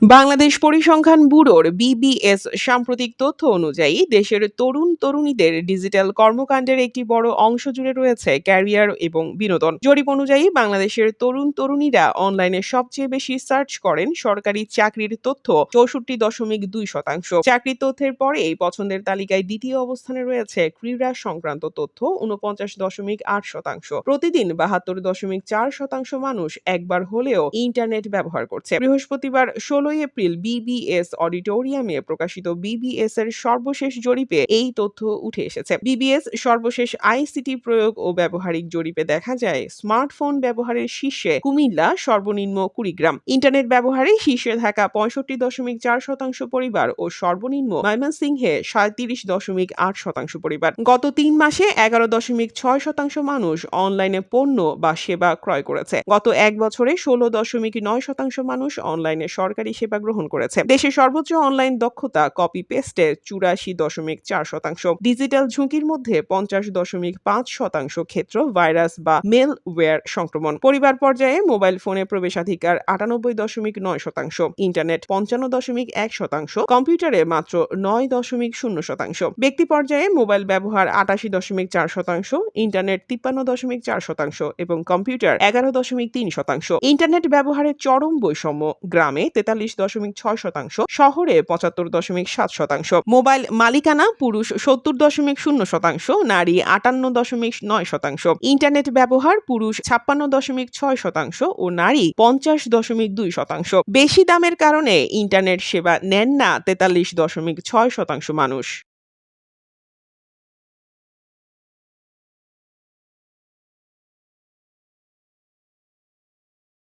বাংলাদেশ পরিসংখ্যান ব্যুরোর বিবিএস সাম্প্রতিক তথ্য অনুযায়ী দেশের তরুণ-তরুণীদের ডিজিটাল কর্মকাণ্ডের একটি বড় অংশ জুড়ে রয়েছে ক্যারিয়ার এবং বিনোদন। জরিপ অনুযায়ী বাংলাদেশের তরুণ-তরুণীরা অনলাইনে সবচেয়ে বেশি সার্চ করেন সরকারি চাকরির তথ্য ৬৪.২%। চাকরির তথ্যের পরে পছন্দের তালিকায় দ্বিতীয় অবস্থানে রয়েছে ক্রীড়া সংক্রান্ত তথ্য ৪৯.৮%। প্রতিদিন ৭২.৪% মানুষ একবার হলেও ইন্টারনেট ব্যবহার করছে। বৃহস্পতিবার ১৬ এপ্রিল বিবিএস অডিটোরিয়ামে প্রকাশিত বিবিএস এর সর্বশেষ জরিপে এই তথ্য উঠে এসেছে। বিবিএস সর্বশেষ আইসিটি প্রয়োগ ও ব্যবহারিক জরিপে দেখা যায় স্মার্টফোন ব্যবহারের শীর্ষে কুমিল্লা সর্বনিম্ন কুড়িগ্রাম, ইন্টারনেট ব্যবহারে শীর্ষে থাকা ৬৫.৪% পরিবার ও সর্বনিম্ন ময়মনসিংহে ৩৭.৮% পরিবার। গত ৩ মাসে ১১.৬% মানুষ অনলাইনে পণ্য বা সেবা ক্রয় করেছে। গত ১ বছরে ১৬.৯% মানুষ অনলাইনে সরকারি সেবা গ্রহণ করেছে। দেশের সর্বোচ্চ অনলাইন দক্ষতা কপি পেস্টে ৮৪.৪%। ডিজিটাল ঝুঁকির মধ্যে ৫০.৫% ক্ষেত্র ভাইরাস বা মেলওয়্যার সংক্রমণ। পরিবার পর্যায়ে মোবাইল ফোনে প্রবেশাধিকার ৯৮.৯%, ইন্টারনেট ৫৫.১%, কম্পিউটারে মাত্র ৯.০%। ব্যক্তি পর্যায়ে মোবাইল ব্যবহার ৮৮.৪%, ইন্টারনেট ৫৩.৪% এবং কম্পিউটার ১১.৩%। ইন্টারনেট ব্যবহারের চরম বৈষম্য গ্রামে ৪৩.৬%, শহরে ৭৫.৭%। মোবাইল মালিকানা পুরুষ ৭০.০%, নারী ৫৮.৯%। ইন্টারনেট ব্যবহার পুরুষ ৫৬.৬% ও নারী ৫০.২%। বেশি দামের কারণে ইন্টারনেট সেবা নেন না ৪৩.৬% মানুষ।